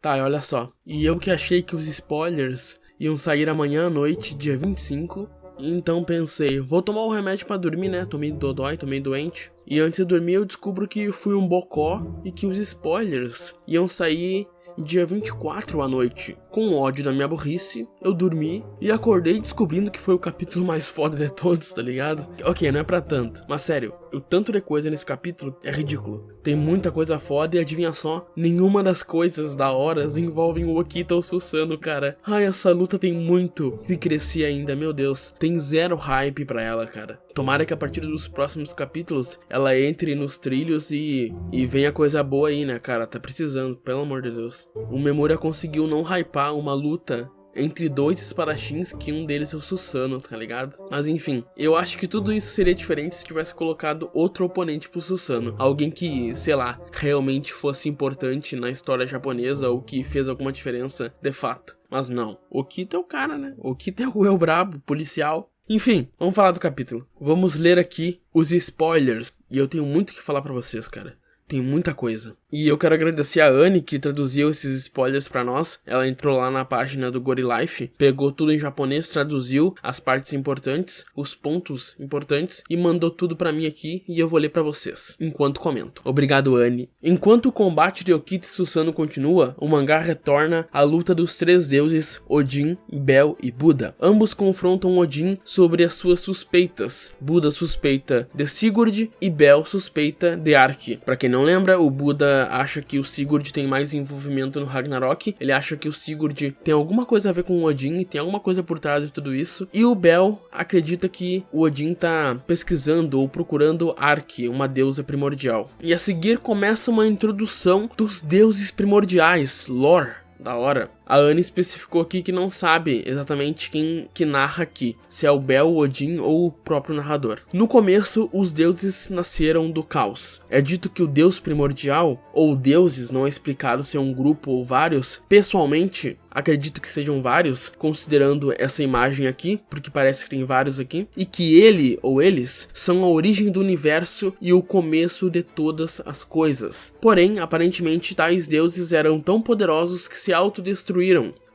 Tá, e olha só. E eu que achei que os spoilers iam sair amanhã à noite, dia 25. Então pensei, vou tomar o remédio pra dormir, né? Tomei dodói, tomei doente. E antes de dormir eu descubro que fui um bocó e que os spoilers iam sair dia 24 à noite. Com ódio da minha burrice, eu dormi e acordei descobrindo que foi o capítulo mais foda de todos, tá ligado? Ok, não é pra tanto, mas sério, o tanto de coisa nesse capítulo é ridículo. Tem muita coisa foda e adivinha só, nenhuma das coisas da hora envolvem o Okita ou o Susano, cara. Ai, essa luta tem muito que crescer ainda, meu Deus. Tem zero hype pra ela, cara. Tomara que a partir dos próximos capítulos ela entre nos trilhos e venha coisa boa aí, né, cara? Tá precisando, pelo amor de Deus. O Memura conseguiu não hypar uma luta entre dois espadachins, que um deles é o Susano, tá ligado? Mas enfim, eu acho que tudo isso seria diferente se tivesse colocado outro oponente pro Susano. Alguém que, sei lá, realmente fosse importante na história japonesa ou que fez alguma diferença de fato. Mas não, o Okita é o cara, né? O Okita é o brabo, policial. Enfim, vamos falar do capítulo. Vamos ler aqui os spoilers. E eu tenho muito o que falar pra vocês, cara. Tem muita coisa. E eu quero agradecer a Anne, que traduziu esses spoilers pra nós. Ela entrou lá na página do Gorilife, pegou tudo em japonês, traduziu as partes importantes, os pontos importantes, e mandou tudo pra mim aqui, e eu vou ler pra vocês, enquanto comento. Obrigado, Anne. Enquanto o combate de Okita e Susano continua, o mangá retorna à luta dos três deuses, Odin, Bel e Buda. Ambos confrontam Odin sobre as suas suspeitas. Buda suspeita de Sigurd e Bel suspeita de Arki. Pra quem não lembra, o Buda acha que o Sigurd tem mais envolvimento no Ragnarok. Ele acha que o Sigurd tem alguma coisa a ver com o Odin e tem alguma coisa por trás de tudo isso. E o Bel acredita que o Odin tá pesquisando ou procurando Arki, uma deusa primordial. E a seguir começa uma introdução dos deuses primordiais, lore. Da hora. A Anne especificou aqui que não sabe exatamente quem que narra aqui, se é o Bel, o Odin ou o próprio narrador. No começo, os deuses nasceram do caos. É dito que o deus primordial, ou deuses, não é explicado se é um grupo ou vários. Pessoalmente, acredito que sejam vários, considerando essa imagem aqui, porque parece que tem vários aqui, e que ele ou eles são a origem do universo e o começo de todas as coisas. Porém, aparentemente, tais deuses eram tão poderosos que se autodestruíram,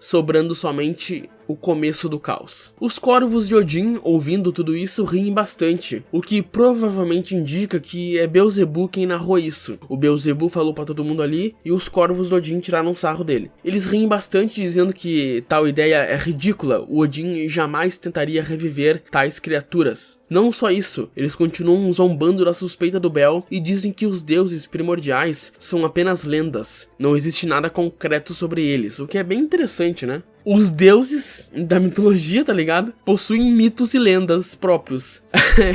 sobrando somente o começo do caos. Os corvos de Odin, ouvindo tudo isso, riem bastante, o que provavelmente indica que é Beelzebub quem narrou isso. O Beelzebub falou pra todo mundo ali e os corvos de Odin tiraram sarro dele. Eles riem bastante dizendo que tal ideia é ridícula, o Odin jamais tentaria reviver tais criaturas. Não só isso, eles continuam zombando da suspeita do Bel e dizem que os deuses primordiais são apenas lendas, não existe nada concreto sobre eles, o que é bem interessante, né? Os deuses da mitologia, tá ligado? Possuem mitos e lendas próprios.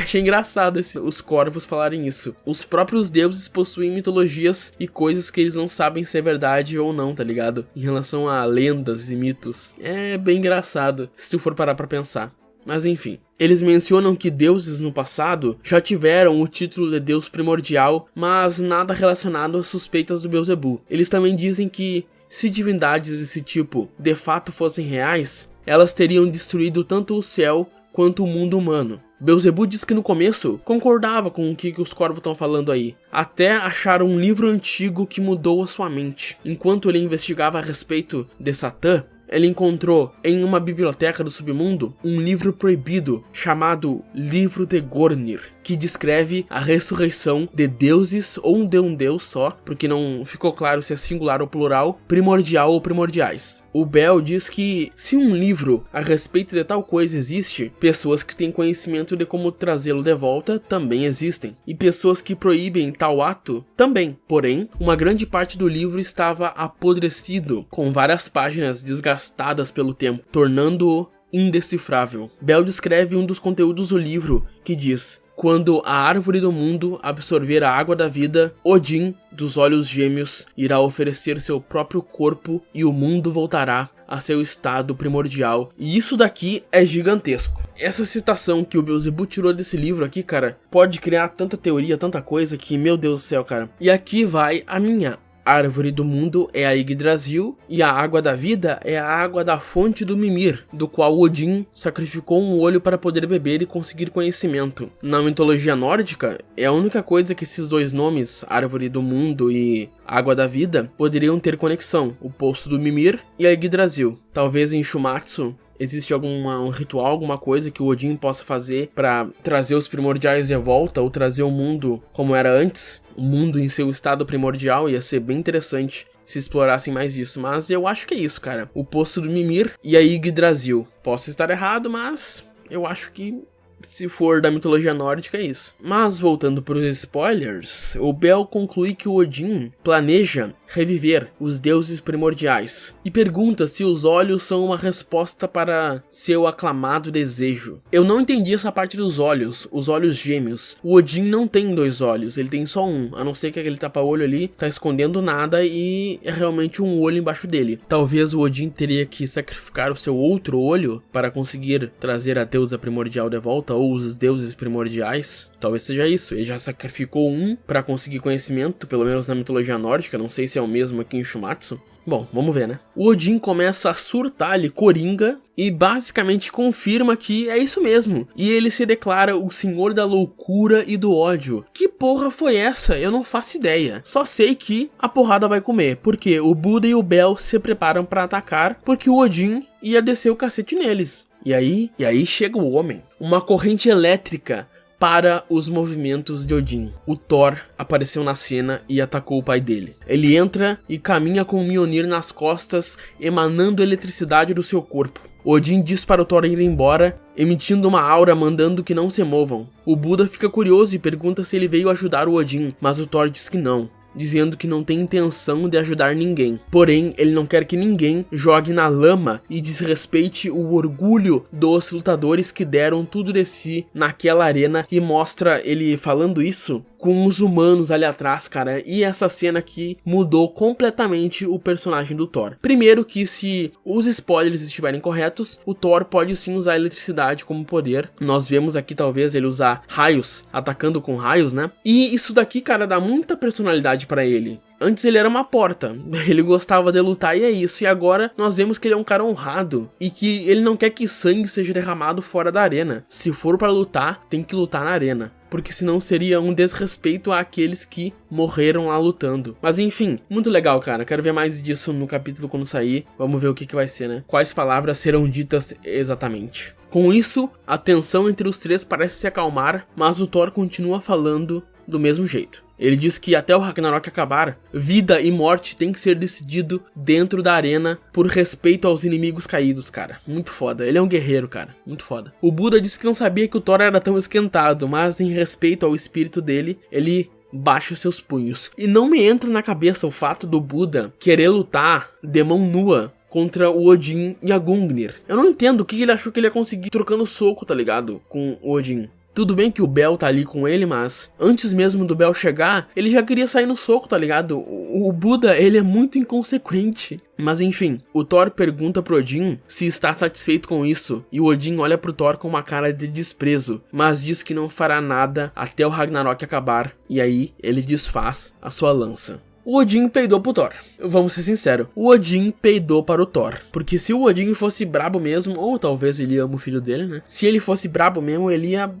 Achei engraçado os corvos falarem isso. Os próprios deuses possuem mitologias e coisas que eles não sabem se é verdade ou não, tá ligado? Em relação a lendas e mitos. É bem engraçado, se tu for parar pra pensar. Mas enfim, eles mencionam que deuses no passado já tiveram o título de deus primordial, mas nada relacionado às suspeitas do Beelzebub. Eles também dizem que se divindades desse tipo de fato fossem reais, elas teriam destruído tanto o céu quanto o mundo humano. Beelzebub diz que no começo concordava com o que os corvos estão falando aí, até achar um livro antigo que mudou a sua mente. Enquanto ele investigava a respeito de Satã, ele encontrou em uma biblioteca do submundo um livro proibido chamado Livro de Gornir, que descreve a ressurreição de deuses ou de um deus só, porque não ficou claro se é singular ou plural, primordial ou primordiais. O Bel diz que se um livro a respeito de tal coisa existe, pessoas que têm conhecimento de como trazê-lo de volta também existem, e pessoas que proíbem tal ato também. Porém, uma grande parte do livro estava apodrecido, com várias páginas desgastadas pelo tempo, tornando-o indecifrável. Bel descreve um dos conteúdos do livro que diz: quando a árvore do mundo absorver a água da vida, Odin, dos olhos gêmeos, irá oferecer seu próprio corpo e o mundo voltará a seu estado primordial. E isso daqui é gigantesco. Essa citação que o Beelzebub tirou desse livro aqui, cara, pode criar tanta teoria, tanta coisa que, meu Deus do céu, cara. E aqui vai a minha A árvore do mundo é a Yggdrasil, e a água da vida é a água da fonte do Mimir, do qual Odin sacrificou um olho para poder beber e conseguir conhecimento. Na mitologia nórdica, é a única coisa que esses dois nomes, árvore do mundo e água da vida, poderiam ter conexão, o poço do Mimir e a Yggdrasil. Talvez em Shumatsu existe um ritual, alguma coisa que o Odin possa fazer para trazer os primordiais de volta ou trazer o mundo como era antes. O mundo em seu estado primordial, ia ser bem interessante se explorassem mais isso. Mas eu acho que é isso, cara. O Poço do Mimir e a Yggdrasil. Posso estar errado, mas eu acho que se for da mitologia nórdica é isso. Mas voltando para os spoilers, o Bel conclui que o Odin planeja reviver os deuses primordiais e pergunta se os olhos são uma resposta para seu aclamado desejo. Eu não entendi essa parte dos olhos, os olhos gêmeos. O Odin não tem 2 olhos, ele tem só um, a não ser que aquele tapa-olho ali tá escondendo nada e é realmente um olho embaixo dele. Talvez o Odin teria que sacrificar o seu outro olho para conseguir trazer a deusa primordial de volta, ou os deuses primordiais. Talvez seja isso, ele já sacrificou um para conseguir conhecimento, pelo menos na mitologia nórdica, não sei se é o mesmo aqui em Shumatsu. Bom, vamos ver, né? O Odin começa a surtar ali, coringa, e basicamente confirma que é isso mesmo. E ele se declara o senhor da loucura e do ódio. Que porra foi essa? Eu não faço ideia. Só sei que a porrada vai comer, porque o Buda e o Bel se preparam para atacar, porque o Odin ia descer o cacete neles. E aí chega o homem. Uma corrente elétrica para os movimentos de Odin. O Thor apareceu na cena e atacou o pai dele. Ele entra e caminha com o Mjolnir nas costas, emanando eletricidade do seu corpo. Odin diz para o Thor ir embora, emitindo uma aura mandando que não se movam. O Buda fica curioso e pergunta se ele veio ajudar o Odin, mas o Thor diz que não, dizendo que não tem intenção de ajudar ninguém. Porém, ele não quer que ninguém jogue na lama e desrespeite o orgulho dos lutadores que deram tudo de si naquela arena, e mostra ele falando isso com os humanos ali atrás, cara. E essa cena aqui mudou completamente o personagem do Thor. Primeiro que, se os spoilers estiverem corretos, o Thor pode sim usar a eletricidade como poder. Nós vemos aqui talvez ele usar raios, atacando com raios, né? E isso daqui, cara, dá muita personalidade pra ele. Antes ele era uma porta, ele gostava de lutar e é isso, e agora nós vemos que ele é um cara honrado, e que ele não quer que sangue seja derramado fora da arena. Se for pra lutar, tem que lutar na arena, porque senão seria um desrespeito àqueles que morreram lá lutando. Mas enfim, muito legal, cara, quero ver mais disso no capítulo quando sair, vamos ver o que vai ser, né? Quais palavras serão ditas exatamente. Com isso, a tensão entre os três parece se acalmar, mas o Thor continua falando do mesmo jeito. Ele diz que até o Ragnarok acabar, vida e morte tem que ser decidido dentro da arena por respeito aos inimigos caídos, cara. Muito foda. Ele é um guerreiro, cara. Muito foda. O Buda disse que não sabia que o Thor era tão esquentado, mas em respeito ao espírito dele, ele baixa os seus punhos. E não me entra na cabeça o fato do Buda querer lutar de mão nua contra o Odin e a Gungnir. Eu não entendo o que ele achou que ele ia conseguir trocando soco, tá ligado? Com o Odin. Tudo bem que o Bel tá ali com ele, mas antes mesmo do Bel chegar, ele já queria sair no soco, tá ligado? O Buda, ele é muito inconsequente. Mas enfim, o Thor pergunta pro Odin se está satisfeito com isso, e o Odin olha pro Thor com uma cara de desprezo, mas diz que não fará nada até o Ragnarok acabar, e aí ele desfaz a sua lança. O Odin peidou pro Thor. Vamos ser sinceros, o Odin peidou para o Thor. Porque se o Odin fosse brabo mesmo, ou talvez ele ama o filho dele, né? Se ele fosse brabo mesmo, ele ia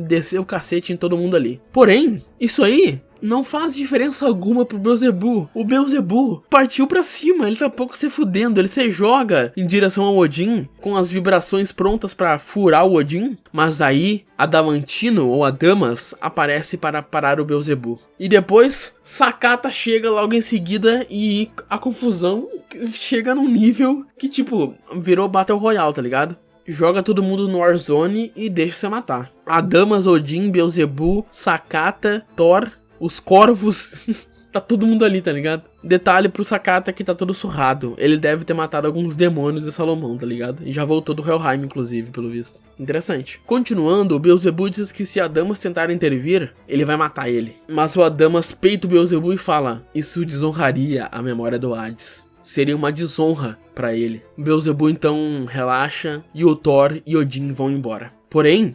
descer o cacete em todo mundo ali. Porém, isso aí não faz diferença alguma pro Beelzebub. O Beelzebub partiu pra cima, ele tá pouco se fudendo, ele se joga em direção ao Odin, com as vibrações prontas pra furar o Odin, mas aí Adamantino, ou Adamas, aparece para parar o Beelzebub. E depois, Sakata chega logo em seguida e a confusão chega num nível que, tipo, virou Battle Royale, tá ligado? Joga todo mundo no Warzone e deixa você matar. Adamas, Odin, Beelzebub, Sakata, Thor, os corvos, tá todo mundo ali, tá ligado? Detalhe pro Sakata que tá todo surrado. Ele deve ter matado alguns demônios de Salomão, tá ligado? E já voltou do Helheim, inclusive, pelo visto. Interessante. Continuando, o Beelzebub diz que se Adamas tentar intervir, ele vai matar ele. Mas o Adamas peita o Beelzebub e fala: isso desonraria a memória do Hades. Seria uma desonra pra ele. Beelzebub então relaxa e o Thor e Odin vão embora. Porém,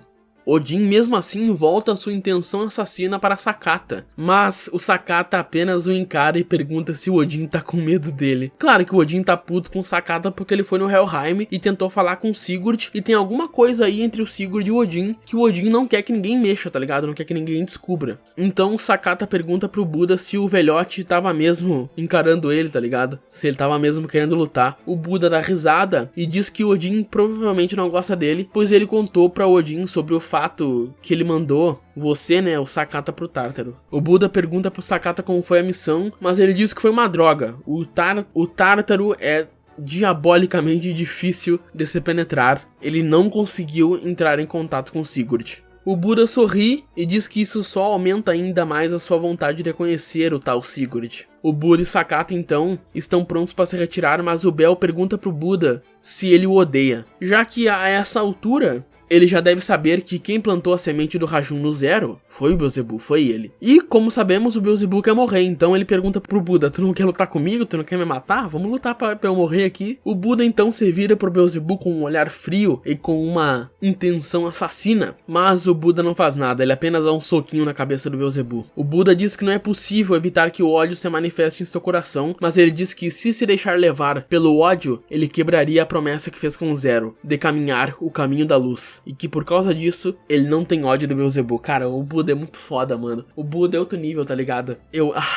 Odin mesmo assim volta a sua intenção assassina para Sakata, mas o Sakata apenas o encara e pergunta se o Odin tá com medo dele. Claro que o Odin tá puto com o Sakata porque ele foi no Helheim e tentou falar com o Sigurd, e tem alguma coisa aí entre o Sigurd e o Odin que o Odin não quer que ninguém mexa, tá ligado? Não quer que ninguém descubra. Então o Sakata pergunta pro Buda se o velhote tava mesmo encarando ele, tá ligado? Se ele tava mesmo querendo lutar. O Buda dá risada e diz que o Odin provavelmente não gosta dele, pois ele contou pra Odin sobre o fato que ele mandou você, né, o Sakata pro Tártaro. O Buda pergunta pro Sakata como foi a missão, mas ele diz que foi uma droga. O Tártaro é diabolicamente difícil de se penetrar. Ele não conseguiu entrar em contato com Sigurd. O Buda sorri e diz que isso só aumenta ainda mais a sua vontade de conhecer o tal Sigurd. O Buda e Sakata então estão prontos para se retirar, mas o Bel pergunta pro Buda se ele o odeia, já que a essa altura ele já deve saber que quem plantou a semente do Rajun no Zero foi o Beelzebub, foi ele. E como sabemos, o Beelzebub quer morrer, então ele pergunta pro Buda: tu não quer lutar comigo? Tu não quer me matar? Vamos lutar pra eu morrer aqui. O Buda então se vira pro Beelzebub com um olhar frio e com uma intenção assassina, mas o Buda não faz nada, ele apenas dá um soquinho na cabeça do Beelzebub. O Buda diz que não é possível evitar que o ódio se manifeste em seu coração, mas ele diz que se deixar levar pelo ódio, ele quebraria a promessa que fez com o Zero, de caminhar o caminho da luz. E que por causa disso, ele não tem ódio do Beelzebub. Cara, o Buda é muito foda, mano. O Buda é outro nível, tá ligado?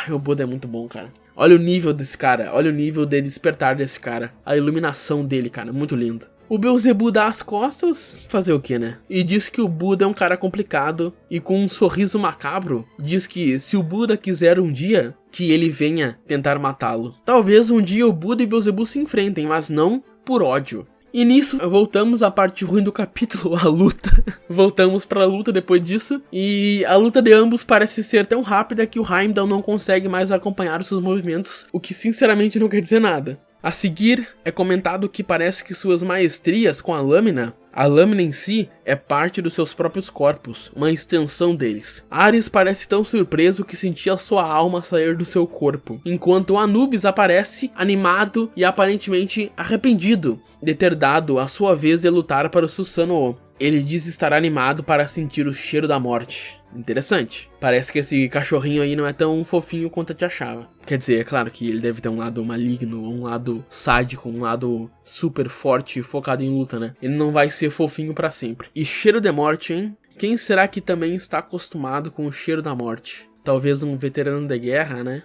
O Buda é muito bom, cara. Olha o nível desse cara, olha o nível de despertar desse cara. A iluminação dele, cara, muito lindo. O Beelzebub dá as costas, fazer o que, né? E diz que o Buda é um cara complicado e com um sorriso macabro, diz que se o Buda quiser um dia, que ele venha tentar matá-lo. Talvez um dia o Buda e o Beelzebub se enfrentem, mas não por ódio. E nisso, voltamos à parte ruim do capítulo, a luta. Voltamos pra luta depois disso, e a luta de ambos parece ser tão rápida que o Heimdall não consegue mais acompanhar os seus movimentos, o que sinceramente não quer dizer nada. A seguir, é comentado que parece que suas maestrias com a lâmina em si é parte dos seus próprios corpos, uma extensão deles. Ares parece tão surpreso que sentia sua alma sair do seu corpo, enquanto Anubis aparece animado e aparentemente arrependido de ter dado a sua vez de lutar para o Susanoo. Ele diz estar animado para sentir o cheiro da morte. Interessante. Parece que esse cachorrinho aí não é tão fofinho quanto eu te achava. Quer dizer, é claro que ele deve ter um lado maligno, um lado sádico, um lado super forte e focado em luta, né? Ele não vai ser fofinho pra sempre. E cheiro de morte, hein? Quem será que também está acostumado com o cheiro da morte? Talvez um veterano de guerra, né?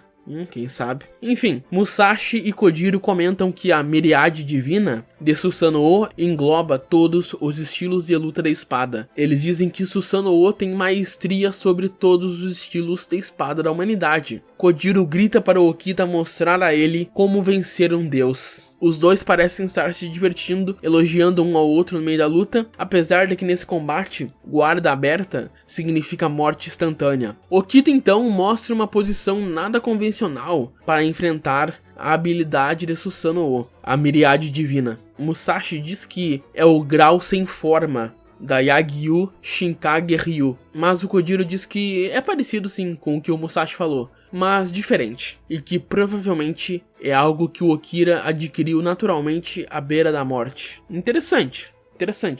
Quem sabe? Enfim, Musashi e Kojiro comentam que a Miriade Divina de Susanoo engloba todos os estilos de luta da espada. Eles dizem que Susanoo tem maestria sobre todos os estilos de espada da humanidade. Kojiro grita para Okita mostrar a ele como vencer um deus. Os dois parecem estar se divertindo, elogiando um ao outro no meio da luta, apesar de que nesse combate, guarda aberta significa morte instantânea. Okita então mostra uma posição nada convencional para enfrentar a habilidade de Susanoo, a Miriade Divina. Musashi diz que é o grau sem forma da Yagyu Shinkage Ryu, mas o Kojiro diz que é parecido sim com o que o Musashi falou, mas diferente, e que provavelmente é algo que o Okita adquiriu naturalmente à beira da morte. Interessante,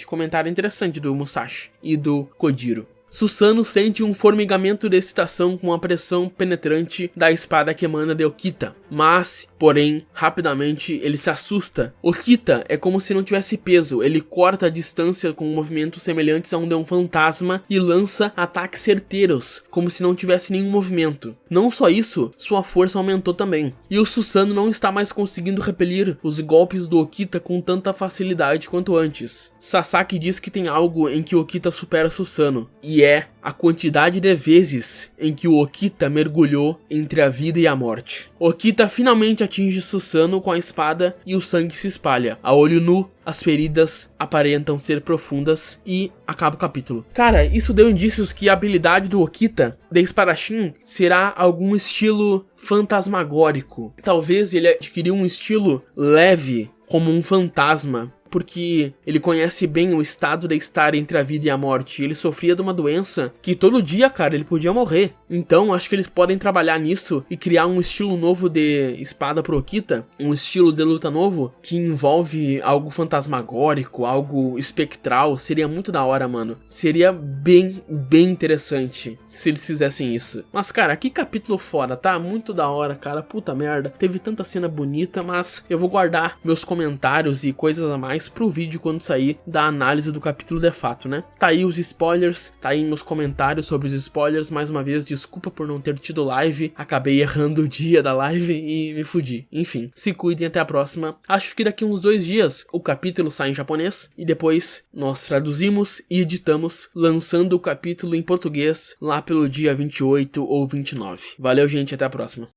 comentário interessante do Musashi e do Kojiro. Susanoo sente um formigamento de excitação com a pressão penetrante da espada que emana de Okita, mas, porém, rapidamente ele se assusta. Okita é como se não tivesse peso, ele corta a distância com movimentos semelhantes a um de um fantasma e lança ataques certeiros, como se não tivesse nenhum movimento. Não só isso, sua força aumentou também, e o Susanoo não está mais conseguindo repelir os golpes do Okita com tanta facilidade quanto antes. Sasaki diz que tem algo em que Okita supera Susanoo, e é a quantidade de vezes em que o Okita mergulhou entre a vida e a morte. Okita finalmente atinge Susanoo com a espada e o sangue se espalha. A olho nu, as feridas aparentam ser profundas e acaba o capítulo. Cara, isso deu indícios que a habilidade do Okita de espadachim será algum estilo fantasmagórico. Talvez ele adquiriu um estilo leve, como um fantasma, porque ele conhece bem o estado de estar entre a vida e a morte. Ele sofria de uma doença que todo dia, cara, ele podia morrer. Então, acho que eles podem trabalhar nisso e criar um estilo novo de espada pro Okita, um estilo de luta novo, que envolve algo fantasmagórico, algo espectral. Seria muito da hora, mano. Seria bem interessante se eles fizessem isso. Mas, cara, que capítulo foda, tá? Muito da hora, cara. Puta merda. Teve tanta cena bonita, mas eu vou guardar meus comentários e coisas a mais pro vídeo quando sair da análise do capítulo de fato, né? Tá aí os spoilers, tá aí meus comentários sobre os spoilers. Mais uma vez, desculpa por não ter tido live. Acabei errando o dia da live e me fudi. Enfim, se cuidem, até a próxima. Acho que daqui uns 2 dias o capítulo sai em japonês e depois nós traduzimos e editamos, lançando o capítulo em português lá pelo dia 28 ou 29. Valeu, gente, até a próxima.